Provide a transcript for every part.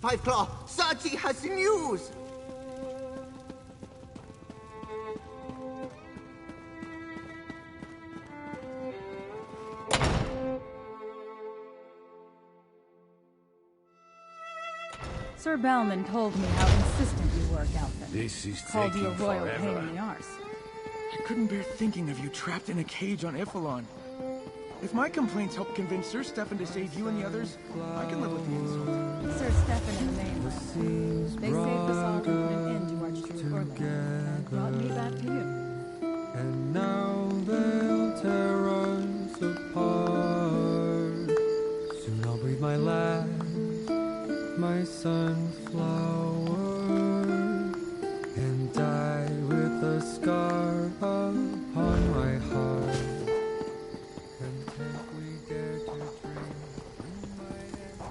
Five Claw, Sachi has news! Sir Bellman told me how insistent you were, Gelfin. This is Called you a taking royal forever. pain in the arse. I couldn't bear thinking of you trapped in a cage on Ipholon. If my complaints help convince Sir Stefan to save you and the others, I can live with the insult. Sir Stefan and the mainland. They saved us all and put an end to our true Orlando, and brought me back to you. And now they'll tear us apart. Soon I'll breathe my last, my sunflower, and die with a scar upon my heart. And if we dare to dream, we might end.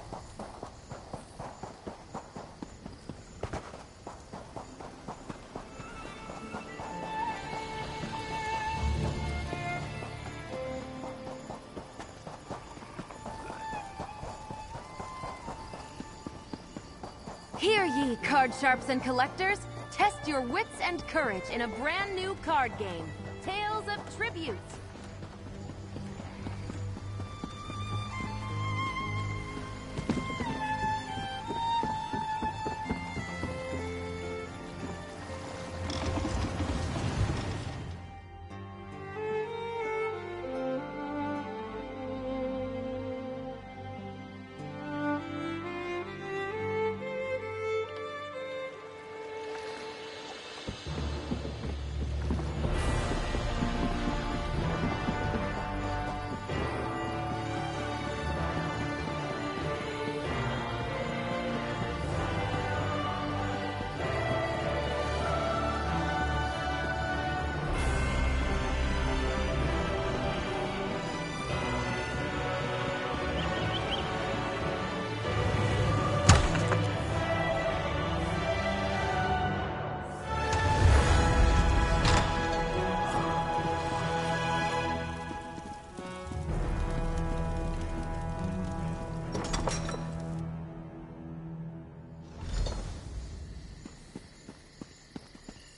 Hear ye, card sharps and collectors! Test your wits and courage in a brand new card game, Tales of Tributes.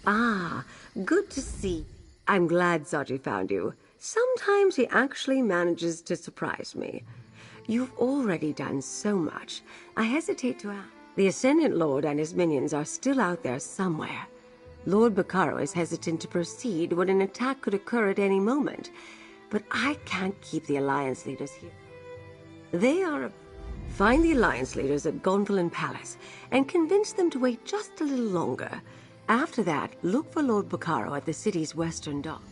Ah, good to see. I'm glad Saji found you. Sometimes he actually manages to surprise me. You've already done so much. I hesitate to ask. The Ascendant Lord and his minions are still out there somewhere. Lord Bacaro is hesitant to proceed when an attack could occur at any moment. But I can't keep the Alliance leaders here. They are... Find the Alliance leaders at Gonfalon Palace and convince them to wait just a little longer. After that, look for Lord Bacaro at the city's western dock.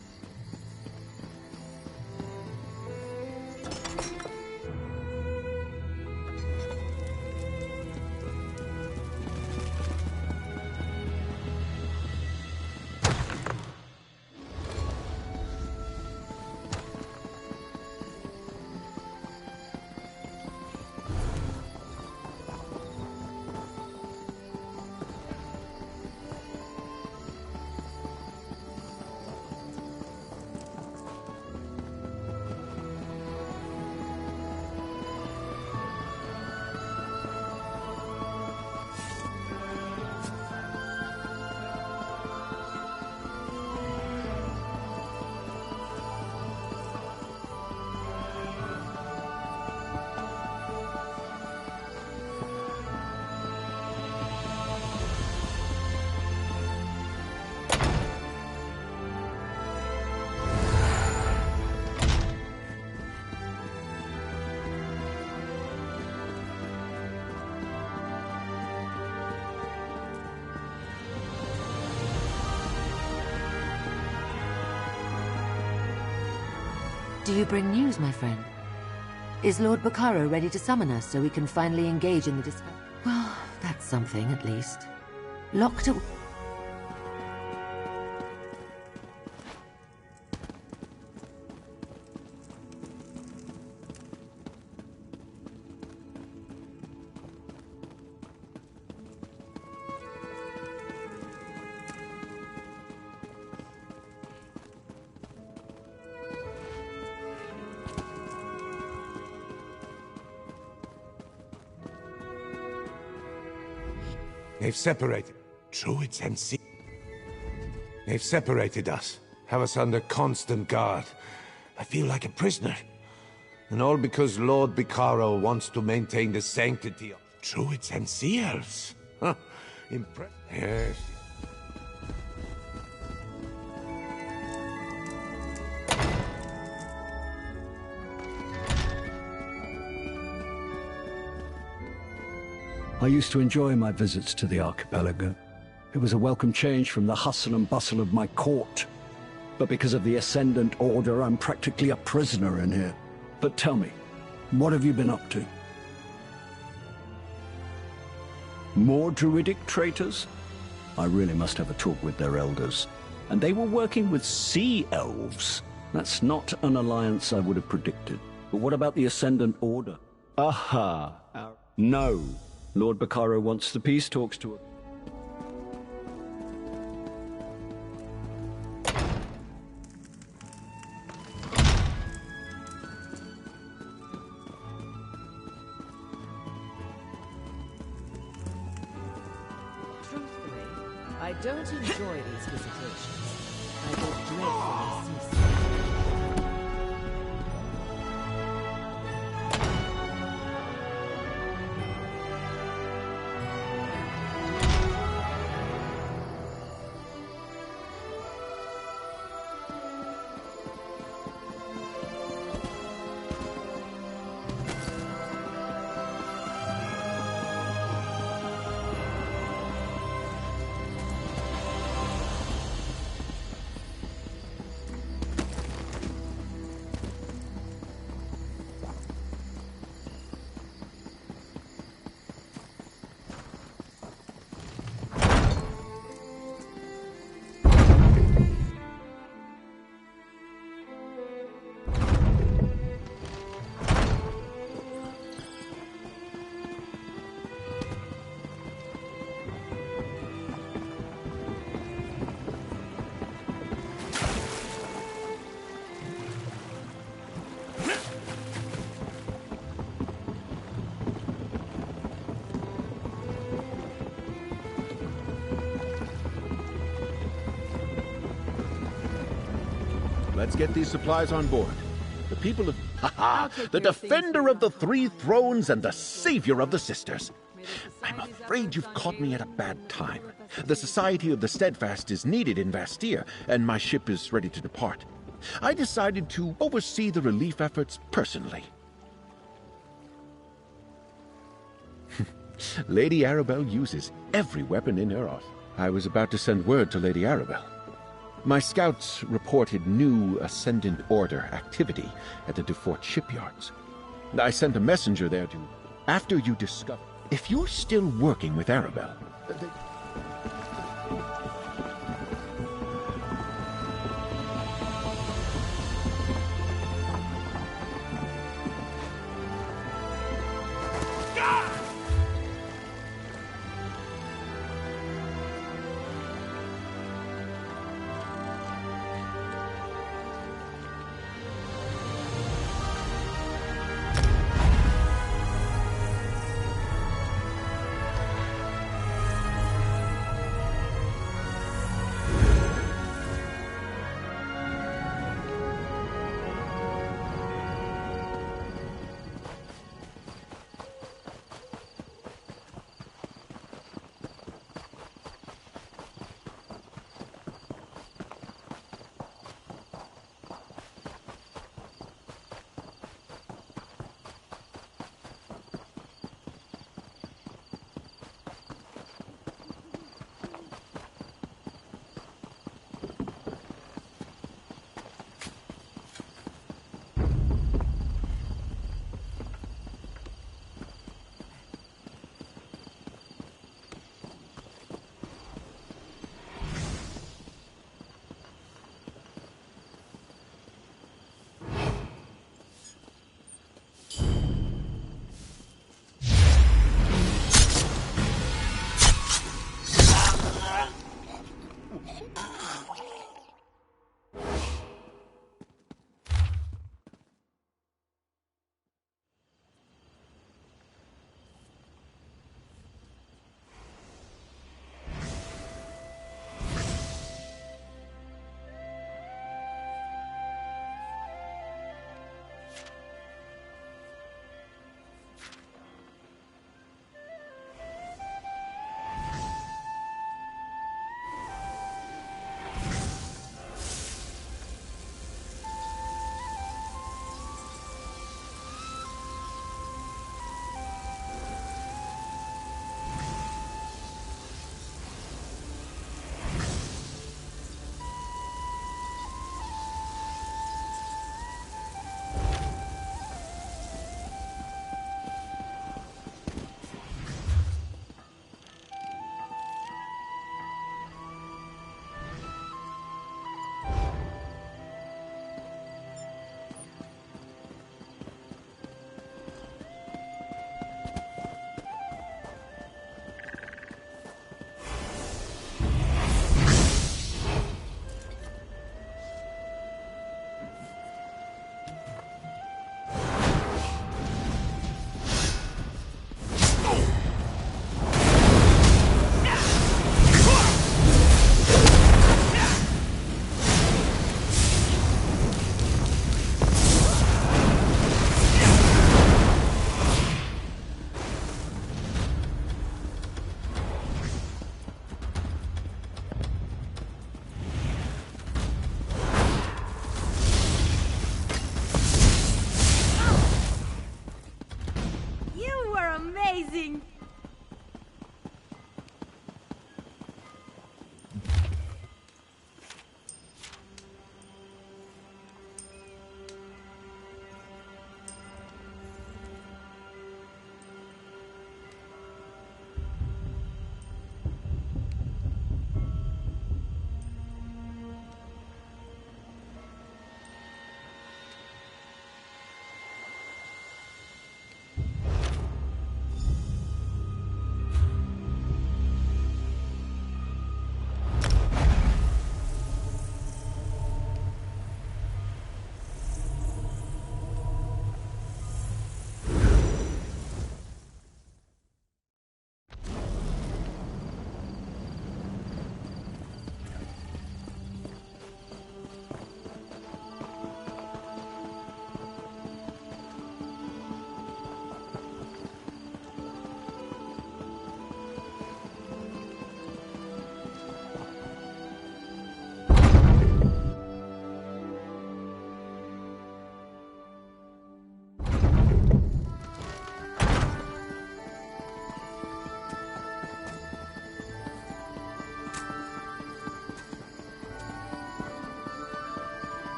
Do you bring news, my friend? Is Lord Bacaro ready to summon us so we can finally engage in the discussion? Well, that's something, at least. Locked away. They've separated. Druids and They've separated us. Have us under constant guard. I feel like a prisoner. And all because Lord Bicaro wants to maintain the sanctity of Druids and Sea Elves. Huh. Yes. I used to enjoy my visits to the archipelago. It was a welcome change from the hustle and bustle of my court. But because of the Ascendant Order, I'm practically a prisoner in here. But tell me, what have you been up to? More druidic traitors? I really must have a talk with their elders. And they were working with sea elves. That's not an alliance I would have predicted. But what about the Ascendant Order? Aha! No. Lord Bacaro wants the peace talks to... Truthfully, I don't enjoy these visitations. I get dreadfully seasick. Let's get these supplies on board. The people of... Ha-ha! The defender of the three thrones and the savior of the sisters. I'm afraid you've caught me at a bad time. The Society of the Steadfast is needed in Vastia, and my ship is ready to depart. I decided to oversee the relief efforts personally. Lady Arabelle uses every weapon in her arsenal. I was about to send word to Lady Arabelle. My scouts reported new Ascendant Order activity at the Defort shipyards. I sent a messenger there to... After you discover... If you're still working with Arabelle...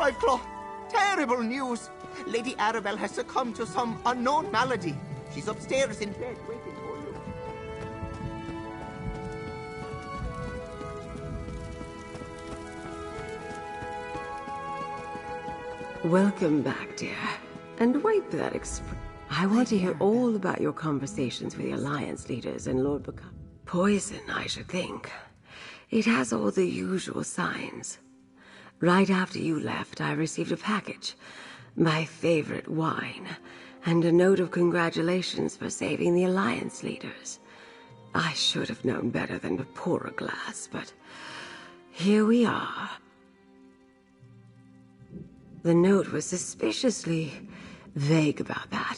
Five-Claw! Terrible news! Lady Arabelle has succumbed to some unknown malady. She's upstairs in bed waiting for you. Welcome back, dear. And wipe that I want to hear all about your conversations with the Alliance leaders and Lord Bacaro. Poison, I should think. It has all the usual signs. Right after you left, I received a package. My favorite wine. And a note of congratulations for saving the Alliance leaders. I should have known better than to pour a glass, but here we are. The note was suspiciously vague about that.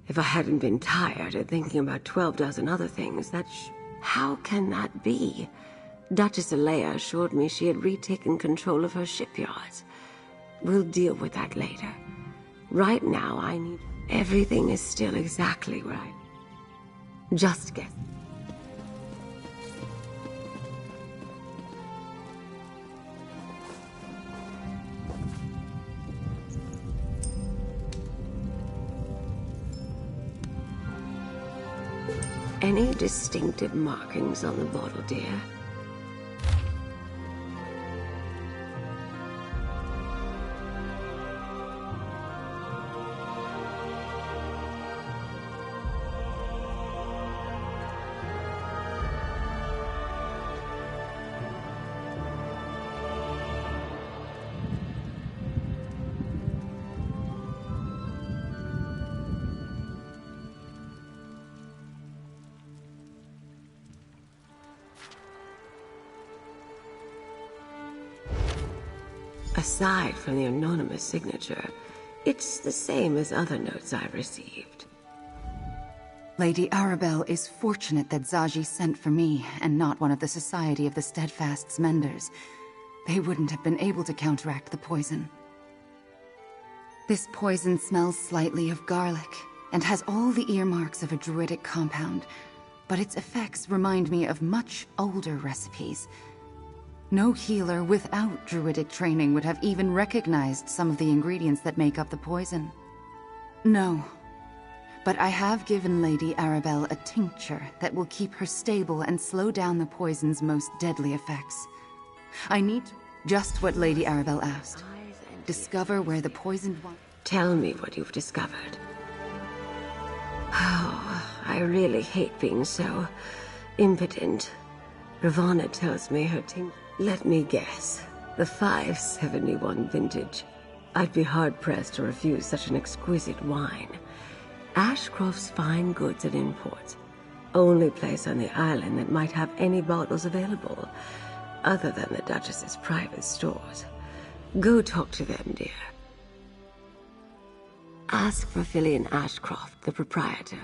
If I hadn't been tired and thinking about 12 dozen other things, how can that be? Duchess Alea assured me she had retaken control of her shipyards. We'll deal with that later. Right now, everything is still exactly right. Just guess. Any distinctive markings on the bottle, dear? Aside from the anonymous signature, it's the same as other notes I've received. Lady Arabelle is fortunate that Zaji sent for me and not one of the Society of the Steadfast's Menders. They wouldn't have been able to counteract the poison. This poison smells slightly of garlic and has all the earmarks of a druidic compound, but its effects remind me of much older recipes. No healer without druidic training would have even recognized some of the ingredients that make up the poison. No. But I have given Lady Arabelle a tincture that will keep her stable and slow down the poison's most deadly effects. I need just what Lady Arabelle asked. Discover where the poisoned one... Tell me what you've discovered. Oh, I really hate being so impotent. Ravonna tells me her tincture... Let me guess. The 571 vintage. I'd be hard-pressed to refuse such an exquisite wine. Ashcroft's Fine Goods and Imports. Only place on the island that might have any bottles available, other than the Duchess's private stores. Go talk to them, dear. Ask for Fillion Ashcroft, the proprietor.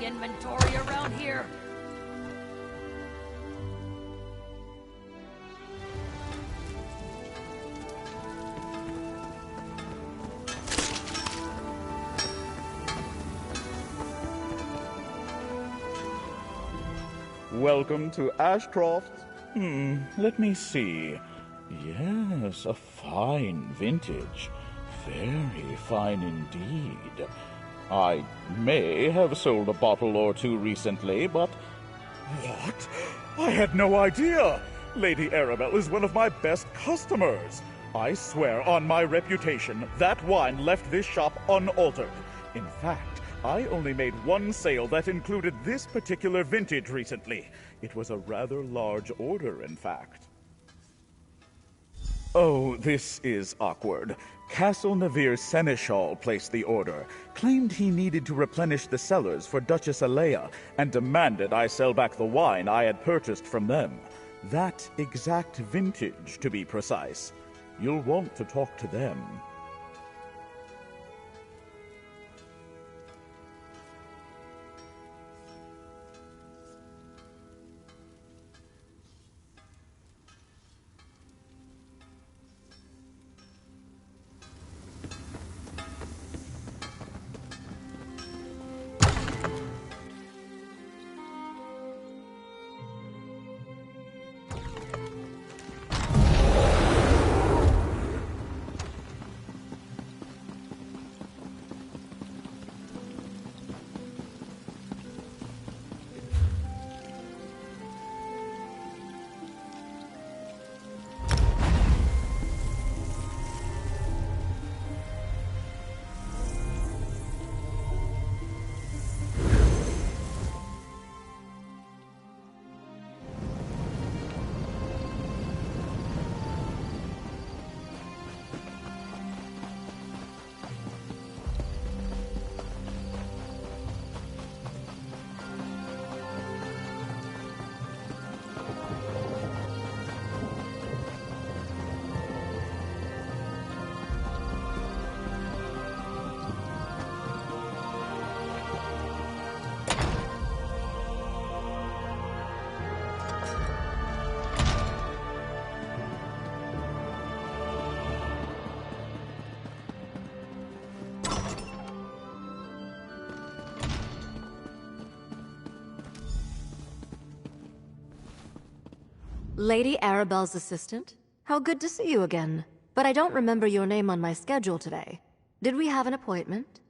Inventory around here. Welcome to Ashcroft. Let me see. Yes, a fine vintage. Very fine indeed. I may have sold a bottle or two recently, but... What? I had no idea! Lady Arabelle is one of my best customers. I swear on my reputation, that wine left this shop unaltered. In fact, I only made one sale that included this particular vintage recently. It was a rather large order, in fact. Oh, this is awkward. Castle Navir's seneschal placed the order, claimed he needed to replenish the cellars for Duchess Alea, and demanded I sell back the wine I had purchased from them. That exact vintage, to be precise. You'll want to talk to them. Lady Arabelle's assistant? How good to see you again. But I don't remember your name on my schedule today. Did we have an appointment?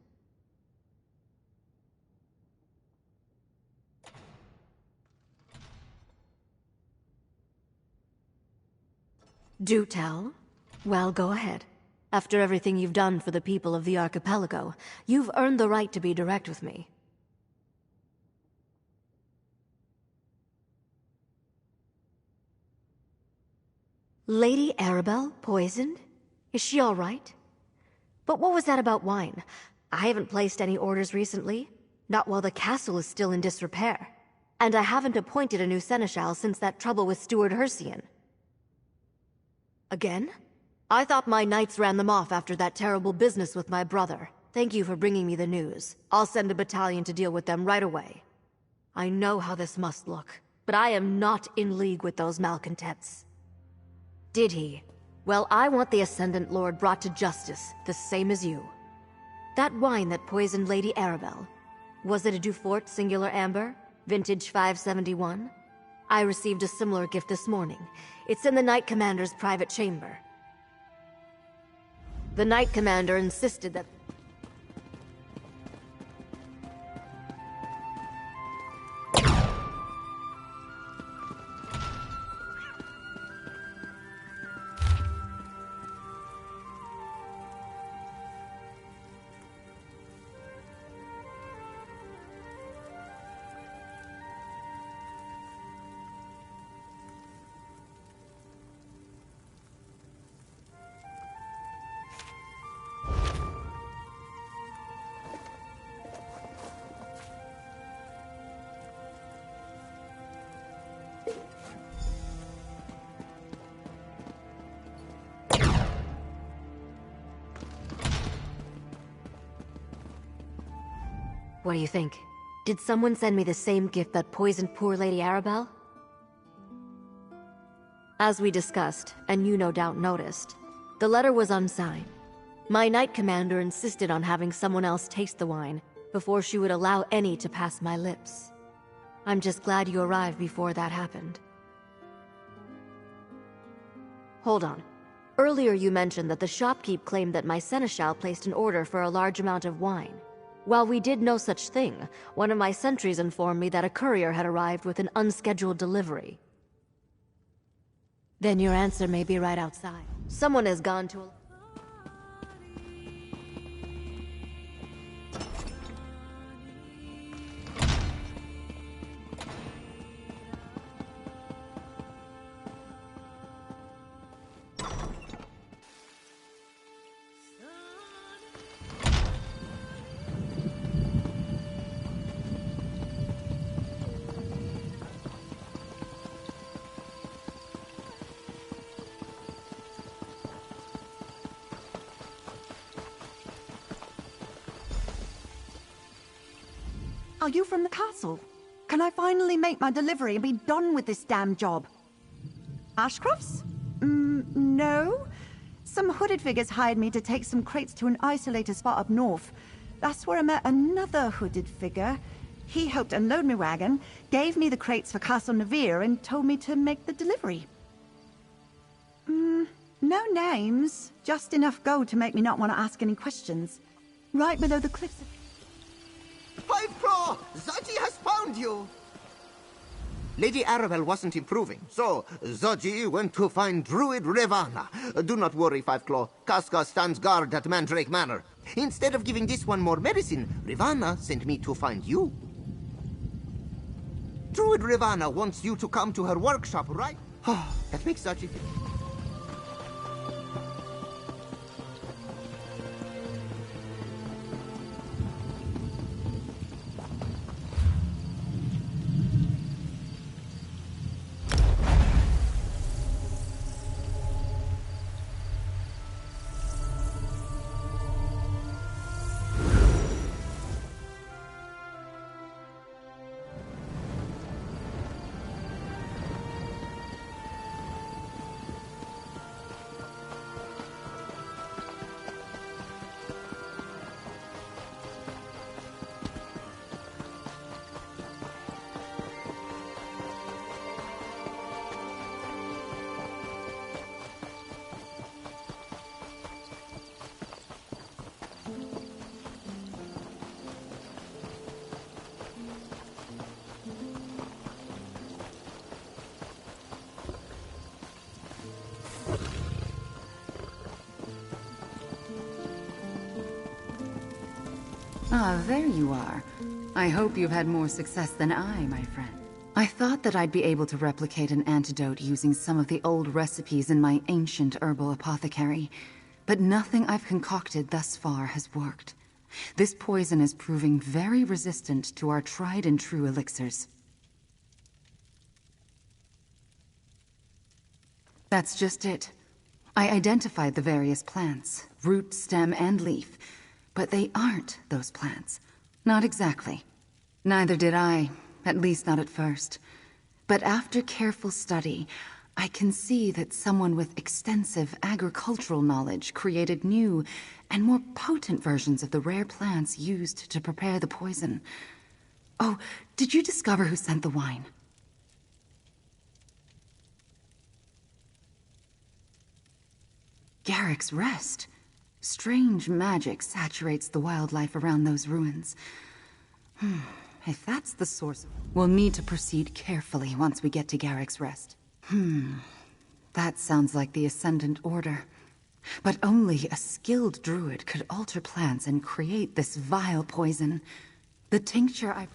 Do tell. Well, go ahead. After everything you've done for the people of the archipelago, you've earned the right to be direct with me. Lady Arabelle poisoned? Is she all right? But what was that about wine? I haven't placed any orders recently. Not while the castle is still in disrepair. And I haven't appointed a new seneschal since that trouble with Steward Hercian. Again? I thought my knights ran them off after that terrible business with my brother. Thank you for bringing me the news. I'll send a battalion to deal with them right away. I know how this must look, but I am not in league with those malcontents. Did he? Well, I want the Ascendant Lord brought to justice, the same as you. That wine that poisoned Lady Arabelle, was it a Dufort Singular Amber, vintage 571? I received a similar gift this morning. It's in the Knight Commander's private chamber. The Knight Commander insisted that... What do you think? Did someone send me the same gift that poisoned poor Lady Arabelle? As we discussed, and you no doubt noticed, the letter was unsigned. My Knight Commander insisted on having someone else taste the wine before she would allow any to pass my lips. I'm just glad you arrived before that happened. Hold on. Earlier you mentioned that the shopkeep claimed that my seneschal placed an order for a large amount of wine. While we did no such thing, one of my sentries informed me that a courier had arrived with an unscheduled delivery. Then your answer may be right outside. Someone has gone to a... Are you from the castle? Can I finally make my delivery and be done with this damn job? Ashcrofts? No. Some hooded figures hired me to take some crates to an isolated spot up north. That's where I met another hooded figure. He helped unload my wagon, gave me the crates for Castle Navir, and told me to make the delivery. No names. Just enough gold to make me not want to ask any questions. Right below the cliffs. 5 Claw! Zaji has found you! Lady Arabelle wasn't improving, so Zaji went to find Druid Ravana. Do not worry, 5 Claw. Casca stands guard at Mandrake Manor. Instead of giving this one more medicine, Ravana sent me to find you. Druid Ravana wants you to come to her workshop, right? That makes Zaji feel... Ah, there you are. I hope you've had more success than I, my friend. I thought that I'd be able to replicate an antidote using some of the old recipes in my ancient herbal apothecary, but nothing I've concocted thus far has worked. This poison is proving very resistant to our tried and true elixirs. That's just it. I identified the various plants, root, stem, and leaf, but they aren't those plants. Not exactly. Neither did I, at least not at first. But after careful study, I can see that someone with extensive agricultural knowledge created new and more potent versions of the rare plants used to prepare the poison. Oh, did you discover who sent the wine? Garrick's Rest. Strange magic saturates the wildlife around those ruins. If that's the source, we'll need to proceed carefully once we get to Garrick's Rest. That sounds like the Ascendant Order. But only a skilled druid could alter plants and create this vile poison. The tincture I...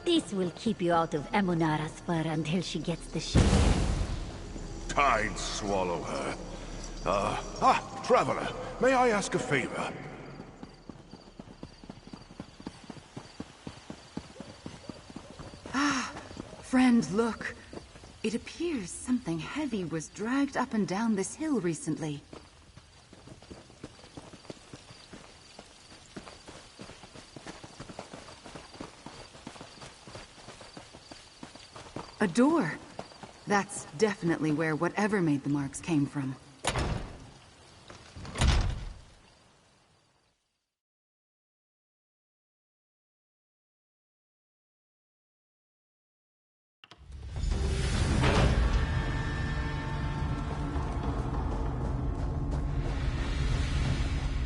This will keep you out of Emunara's fur until she gets the ship. Tide swallow her. Traveler, may I ask a favor? Friend, look. It appears something heavy was dragged up and down this hill recently. A door. That's definitely where whatever made the marks came from.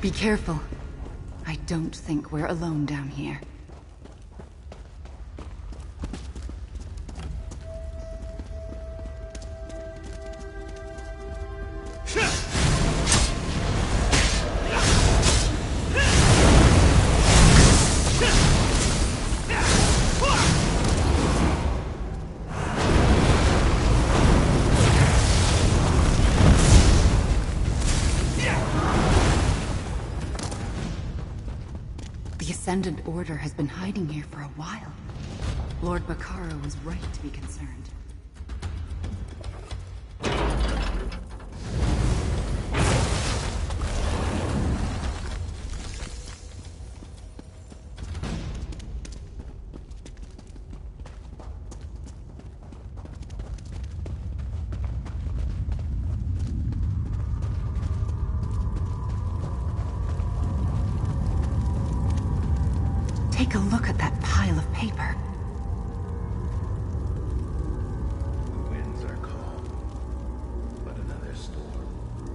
Be careful. I don't think we're alone down here. The Ascendant Order has been hiding here for a while. Lord Bakara was right to be concerned. Take a look at that pile of paper. The winds are calm, but another storm brews.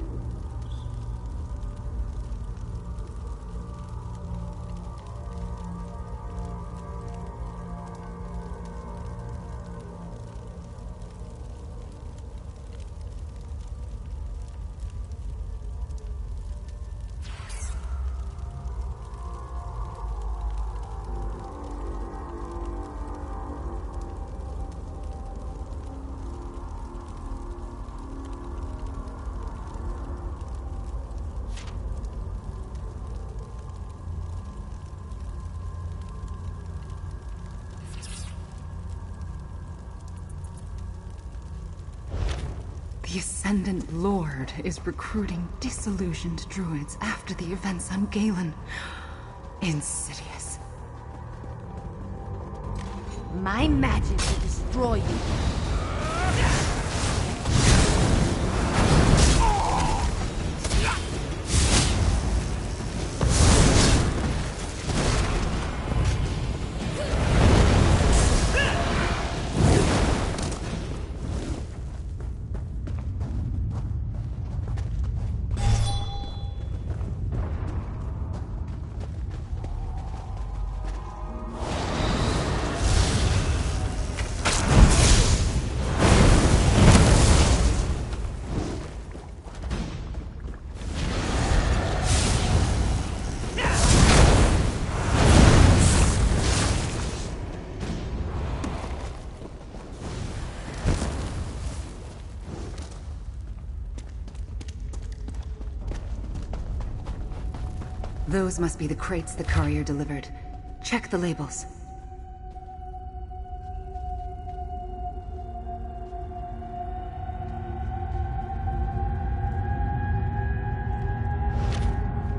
The Ascendant Lord is recruiting disillusioned druids after the events on Galen. Insidious. My magic will destroy you. Those must be the crates the courier delivered. Check the labels.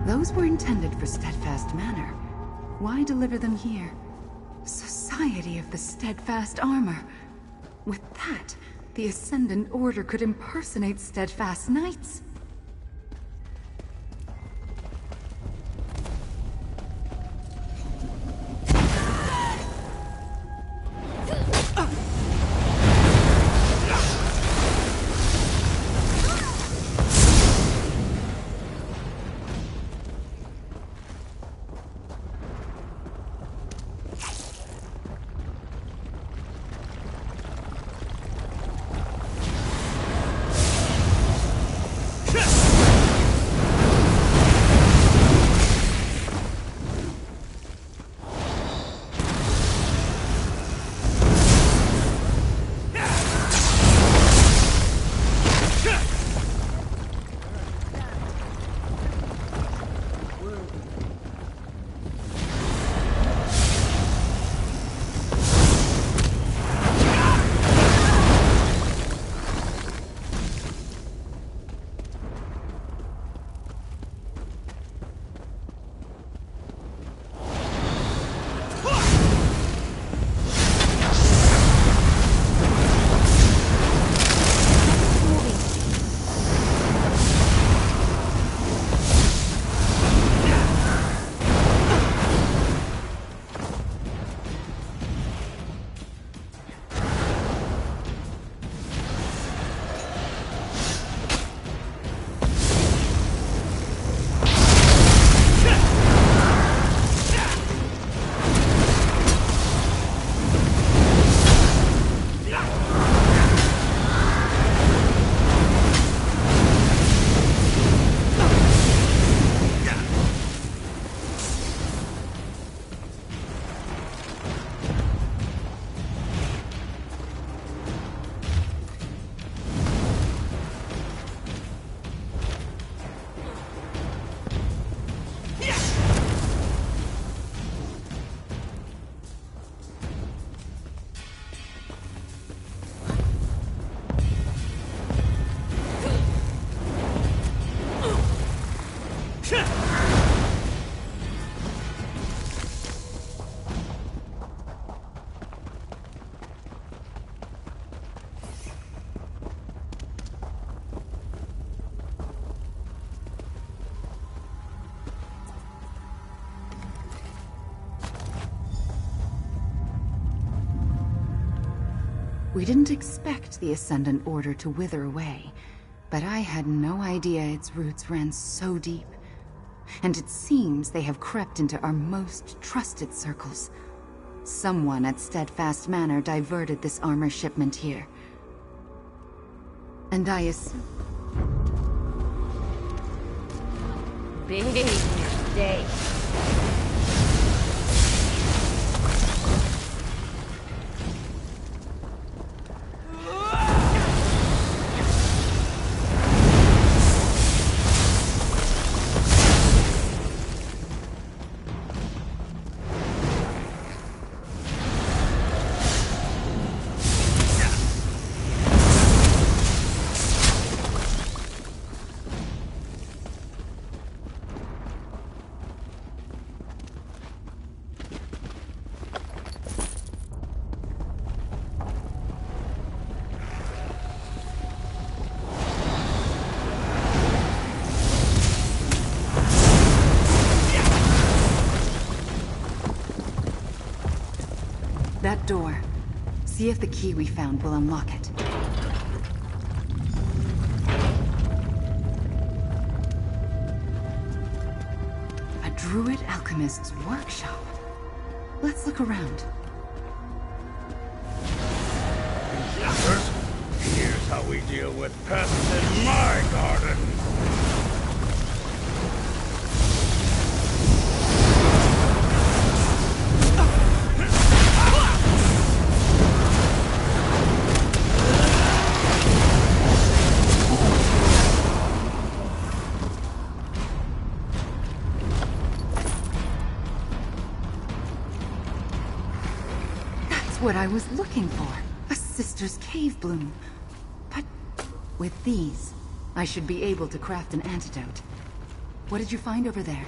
Those were intended for Steadfast Manor. Why deliver them here? Society of the Steadfast Armor. With that, the Ascendant Order could impersonate Steadfast Knights. We didn't expect the Ascendant Order to wither away, but I had no idea its roots ran so deep. And it seems they have crept into our most trusted circles. Someone at Steadfast Manor diverted this armor shipment here. And I assume... Big mistake. That door. See if the key we found will unlock it. A druid alchemist's workshop. Let's look around. Youngsters, here's how we deal with pests in my garden. What I was looking for. A sister's cave bloom. But with these, I should be able to craft an antidote. What did you find over there?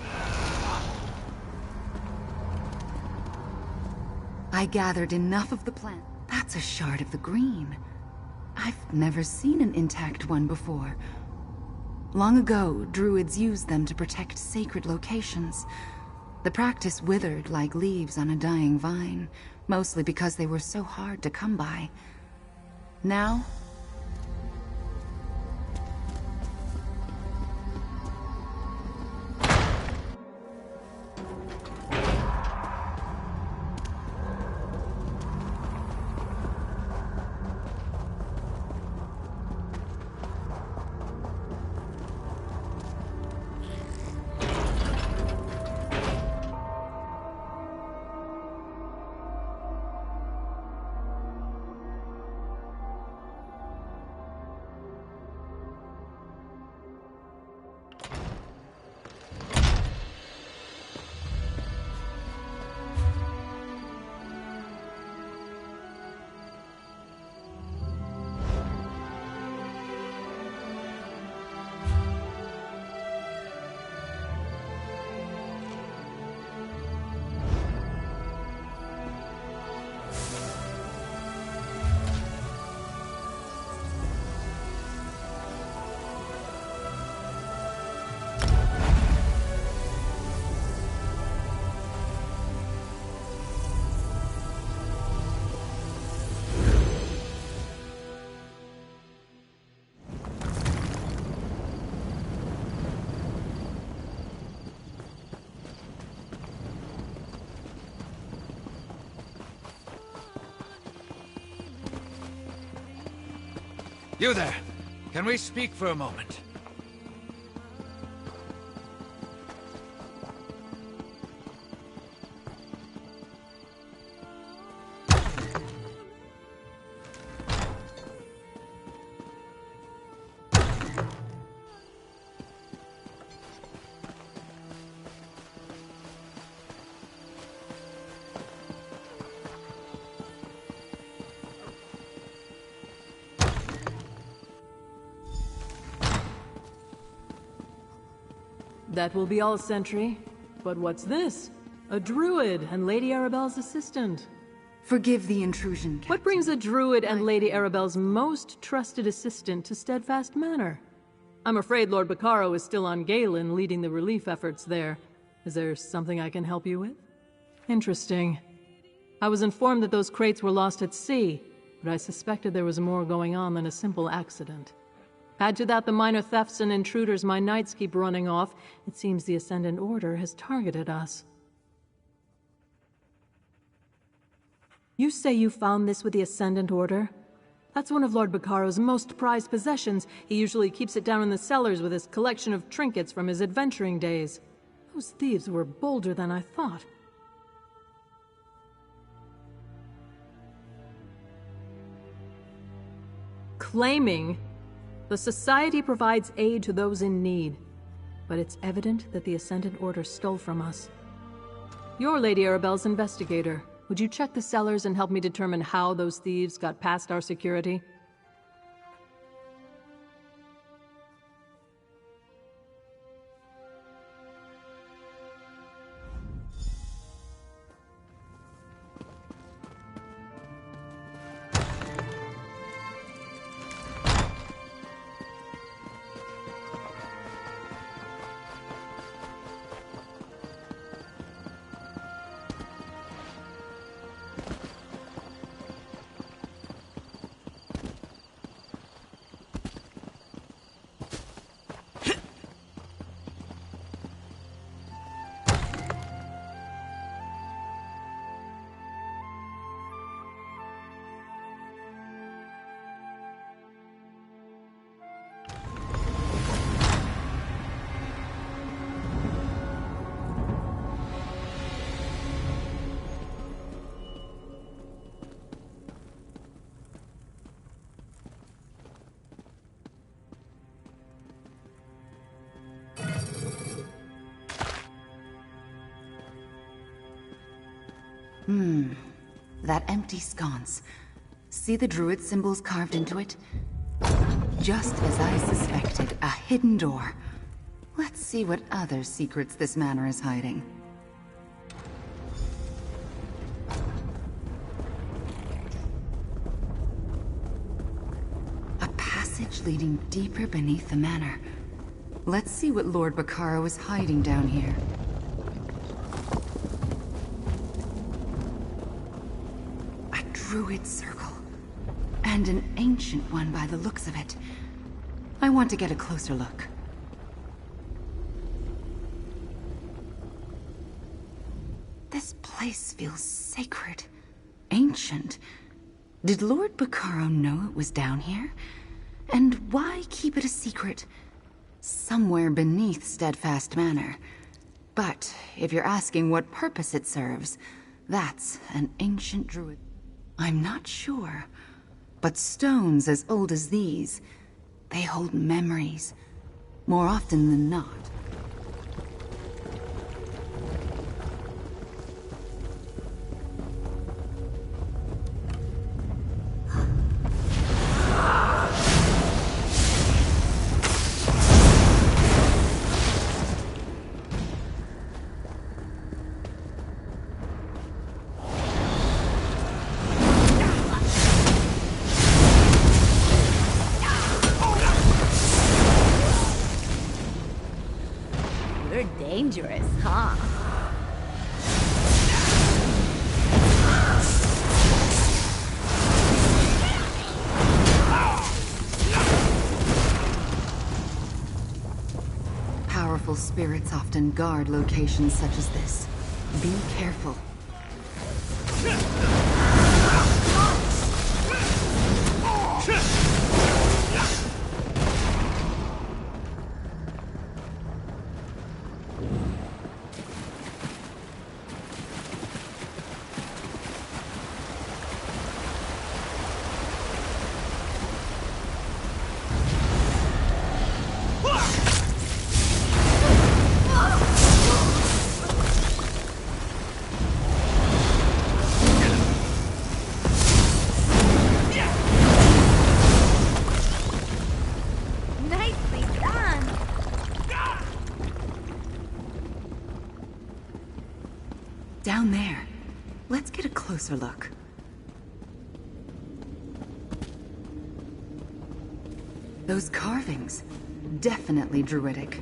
I gathered enough of the plant. That's a shard of the green. I've never seen an intact one before. Long ago, druids used them to protect sacred locations. The practice withered like leaves on a dying vine, mostly because they were so hard to come by. Now, You there! Can we speak for a moment? That will be all, Sentry. But what's this? A druid and Lady Arabelle's assistant. Forgive the intrusion, Captain. What brings a druid and Lady Arabelle's most trusted assistant to Steadfast Manor? I'm afraid Lord Bacaro is still on Galen leading the relief efforts there. Is there something I can help you with? Interesting. I was informed that those crates were lost at sea, but I suspected there was more going on than a simple accident. Add to that the minor thefts and intruders my knights keep running off, it seems the Ascendant Order has targeted us. You say you found this with the Ascendant Order? That's one of Lord Baccaro's most prized possessions. He usually keeps it down in the cellars with his collection of trinkets from his adventuring days. Those thieves were bolder than I thought. Claiming the Society provides aid to those in need, but it's evident that the Ascendant Order stole from us. You're Lady Arabelle's investigator. Would you check the cellars and help me determine how those thieves got past our security? That empty sconce. See the druid symbols carved into it? Just as I suspected, a hidden door. Let's see what other secrets this manor is hiding. A passage leading deeper beneath the manor. Let's see what Lord Baccaro is hiding down here. Druid circle. And an ancient one by the looks of it. I want to get a closer look. This place feels sacred. Ancient. Did Lord Baccaro know it was down here? And why keep it a secret? Somewhere beneath Steadfast Manor. But if you're asking what purpose it serves, that's an ancient druid. I'm not sure, but stones as old as these, they hold memories, more often than not. Dangerous, huh? Powerful spirits often guard locations such as this. Be careful. Down there. Let's get a closer look. Those carvings. Definitely druidic.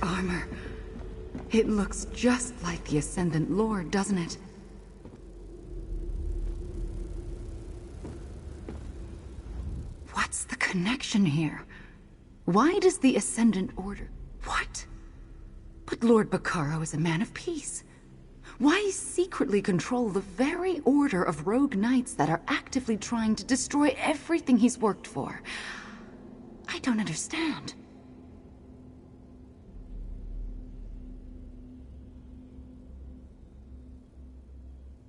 armor. It looks just like the Ascendant Lord, doesn't it? What's the connection here? Why does the Ascendant Order... What? But Lord Bacaro is a man of peace. Why secretly control the very order of rogue knights that are actively trying to destroy everything he's worked for? I don't understand.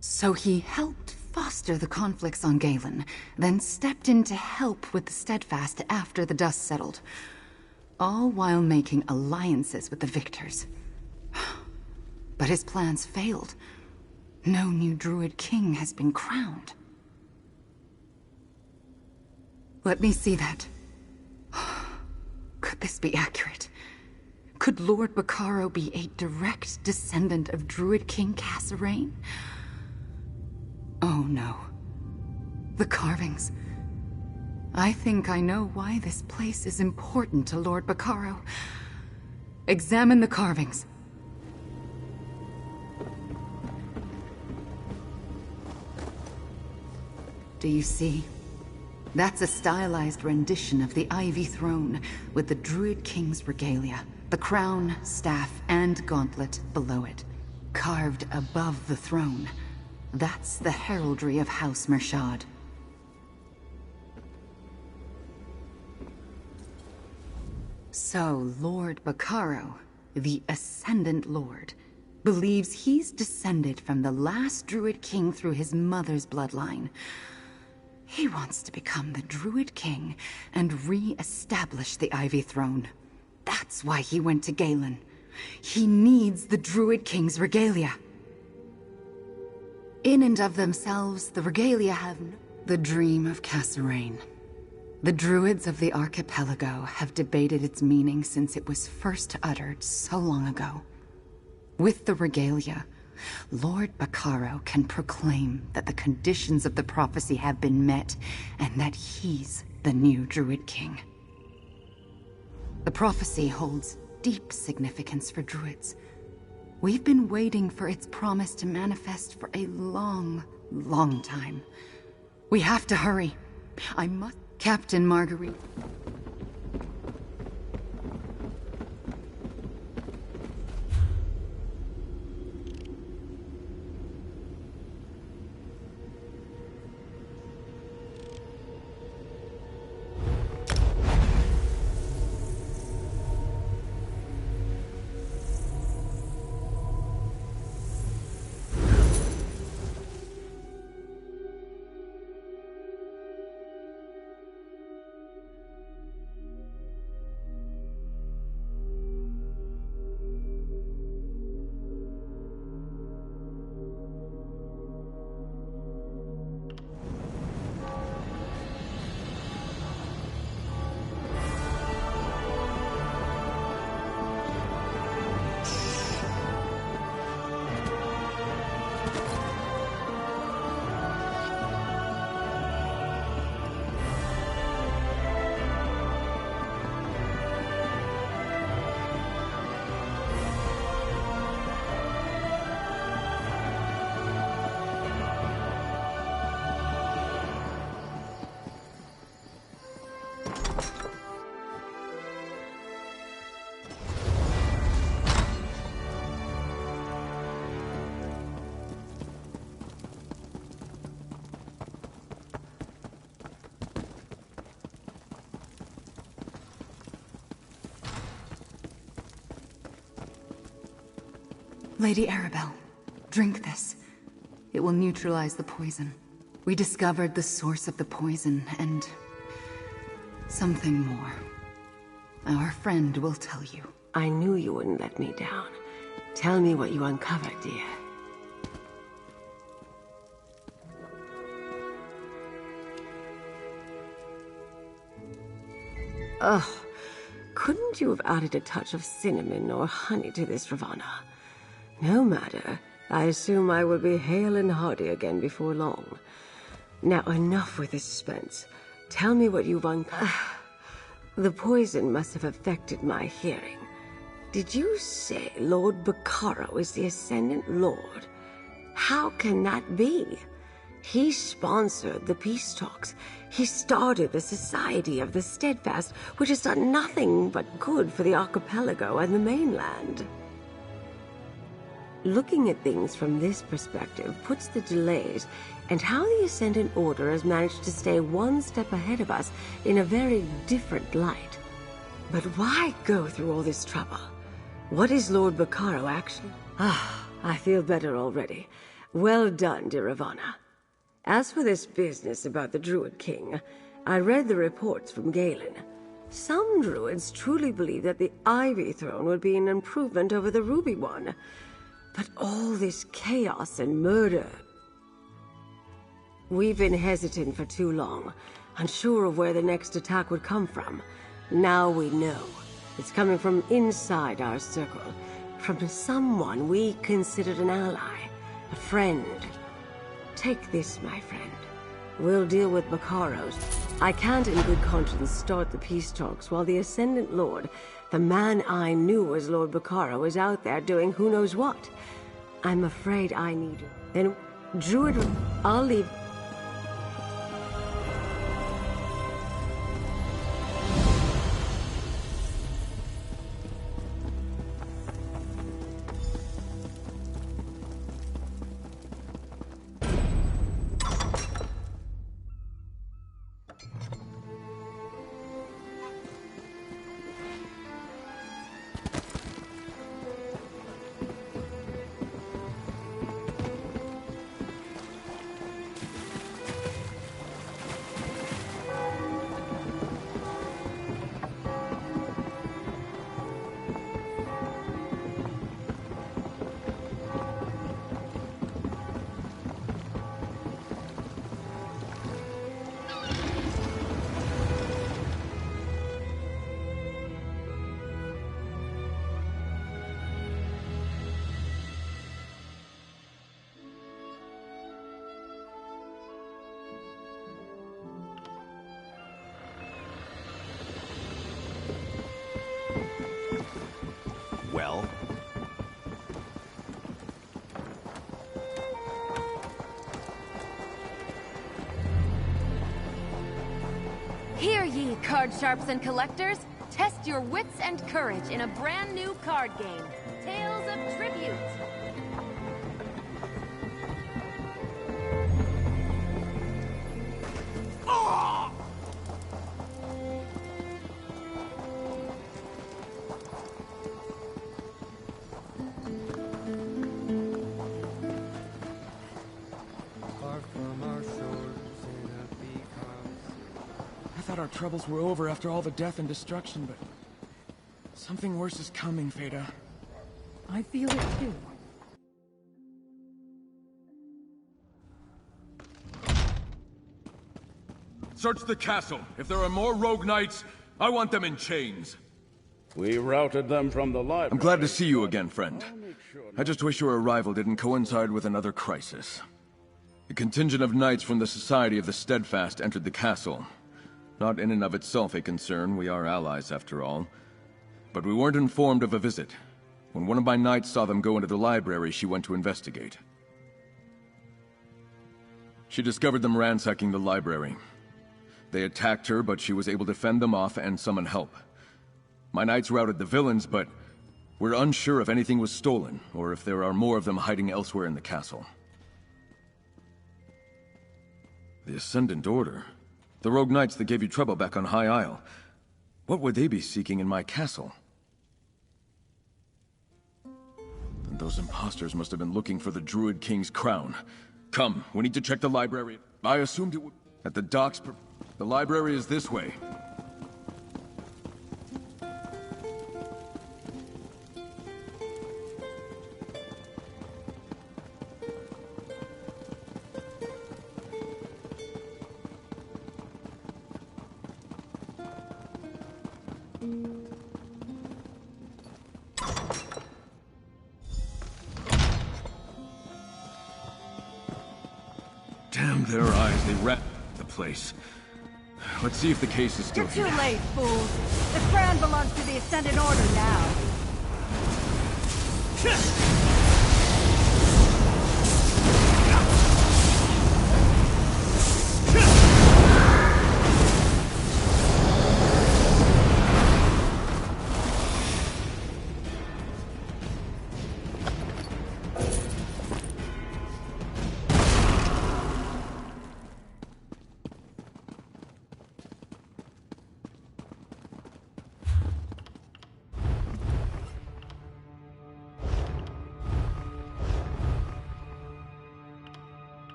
So he helped foster the conflicts on Galen, then stepped in to help with the Steadfast after the dust settled. All while making alliances with the victors. But his plans failed. No new Druid King has been crowned. Let me see that. Could this be accurate? Could Lord Bacaro be a direct descendant of Druid King Cassarain? Oh no. The carvings. I think I know why this place is important to Lord Bacaro. Examine the carvings. Do you see? That's a stylized rendition of the Ivy Throne, with the Druid King's regalia, the crown, staff, and gauntlet below it. Carved above the throne. That's the heraldry of House Mershad. So, Lord Bacaro, the Ascendant Lord, believes he's descended from the last Druid King through his mother's bloodline. He wants to become the Druid King and re-establish the Ivy Throne. That's why he went to Galen. He needs the Druid King's regalia. In and of themselves, the regalia have the dream of Cassarain. The Druids of the archipelago have debated its meaning since it was first uttered so long ago. With the regalia, Lord Bacaro can proclaim that the conditions of the prophecy have been met, and that he's the new Druid King. The prophecy holds deep significance for Druids. We've been waiting for its promise to manifest for a long, long time. We have to hurry. I must... Captain Marguerite... Lady Arabelle, drink this. It will neutralize the poison. We discovered the source of the poison, and... something more. Our friend will tell you. I knew you wouldn't let me down. Tell me what you uncovered, dear. Ugh. Couldn't you have added a touch of cinnamon or honey to this, Ravana? No matter. I assume I will be hale and hearty again before long. Now, enough with the suspense. Tell me what you've uncovered. The poison must have affected my hearing. Did you say Lord Bacaro is the Ascendant Lord? How can that be? He sponsored the peace talks. He started the Society of the Steadfast, which has done nothing but good for the archipelago and the mainland. Looking at things from this perspective puts the delays and how the Ascendant Order has managed to stay one step ahead of us in a very different light. But why go through all this trouble? What is Lord Bacaro actually? I feel better already. Well done, dear Ivana. As for this business about the Druid King, I read the reports from Galen. Some Druids truly believe that the Ivy Throne would be an improvement over the Ruby one. But all this chaos and murder... We've been hesitant for too long, unsure of where the next attack would come from. Now we know. It's coming from inside our circle, from someone we considered an ally, a friend. Take this, my friend. We'll deal with Bacaro's. I can't in good conscience start the peace talks while the Ascendant Lord, the man I knew as Lord Bacaro, is out there doing who knows what. I'm afraid I need... Then, Druid... I'll leave... Well? Hear ye, card sharps and collectors! Test your wits and courage in a brand new card game, Tales of Tribute! Our troubles were over after all the death and destruction, but something worse is coming, Feda. I feel it too. Search the castle. If there are more rogue knights, I want them in chains. We routed them from the library. I'm glad to see you again, friend. I just wish your arrival didn't coincide with another crisis. A contingent of knights from the Society of the Steadfast entered the castle. Not in and of itself a concern, we are allies after all. But we weren't informed of a visit. When one of my knights saw them go into the library, she went to investigate. She discovered them ransacking the library. They attacked her, but she was able to fend them off and summon help. My knights routed the villains, but we're unsure if anything was stolen, or if there are more of them hiding elsewhere in the castle. The Ascendant Order? The rogue knights that gave you trouble back on High Isle. What would they be seeking in my castle? And those imposters must have been looking for the Druid King's crown. Come, we need to check the library. I assumed it would... At the docks... The library is this way. Damn their eyes, they rat the place. Let's see if the case is still You're here. too late, fools. The crown belongs to the Ascendant Order now.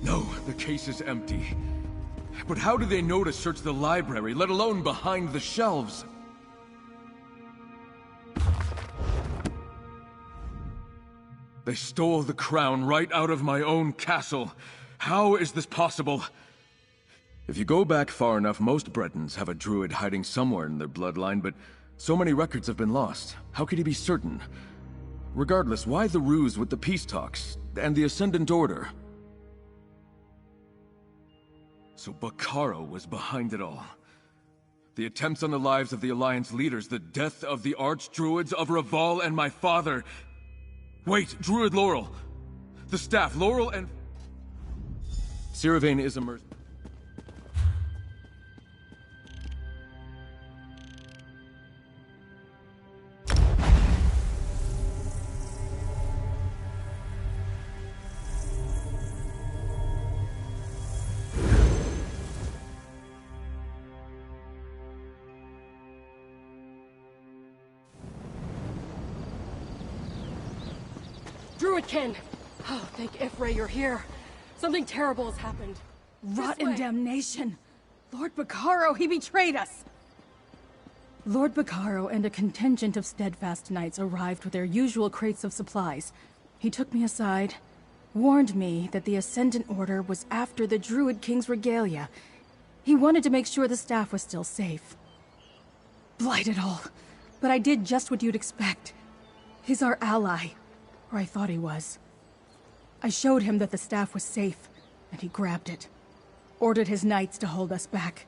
No, the case is empty. But how do they know to search the library, let alone behind the shelves? They stole the crown right out of my own castle. How is this possible? If you go back far enough, most Bretons have a druid hiding somewhere in their bloodline, but so many records have been lost. How could he be certain? Regardless, why the ruse with the peace talks and the Ascendant Order? So Bakaro was behind it all. The attempts on the lives of the Alliance leaders, the death of the Archdruids, of Raval and my father. Wait, Druid Laurel! The staff, Laurel and... Siravane is a mercenary. Druidkin! Oh, thank Ifray you're here. Something terrible has happened. Rot in damnation! Lord Bakaro, he betrayed us! Lord Bakaro and a contingent of steadfast knights arrived with their usual crates of supplies. He took me aside, warned me that the Ascendant Order was after the Druid King's regalia. He wanted to make sure the staff was still safe. Blight it all. But I did just what you'd expect. He's our ally. Or I thought he was. I showed him that the staff was safe, and he grabbed it. Ordered his knights to hold us back.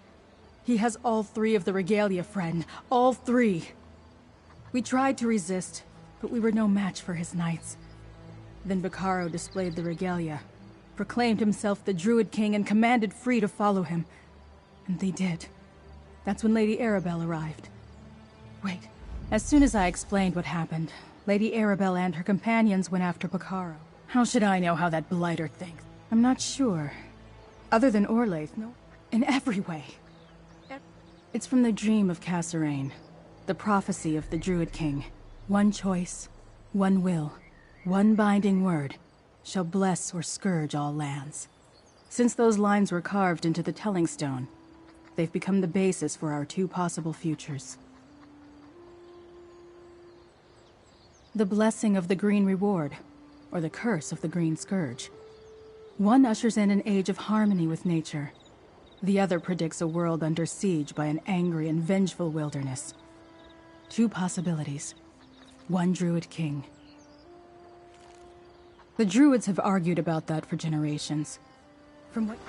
He has all three of the regalia, friend. All three. We tried to resist, but we were no match for his knights. Then Bakaro displayed the regalia, proclaimed himself the Druid King, and commanded Free to follow him. And they did. That's when Lady Arabelle arrived. Wait. As soon as I explained what happened, Lady Arabelle and her companions went after Bakaro. How should I know how that blighter thinks? I'm not sure. Other than Orlaith, no. In every way. It's from the dream of Kasserine, the prophecy of the Druid King. One choice, one will, one binding word, shall bless or scourge all lands. Since those lines were carved into the Telling Stone, they've become the basis for our two possible futures. The blessing of the Green Reward, or the curse of the Green Scourge. One ushers in an age of harmony with nature. The other predicts a world under siege by an angry and vengeful wilderness. Two possibilities. One Druid King. The Druids have argued about that for generations. From what...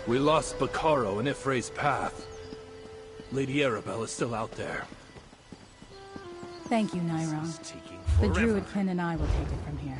We lost Bakaro in Ifray's path. Lady Arabelle is still out there. Thank you, Nairon. The Druidkin and I will take it from here.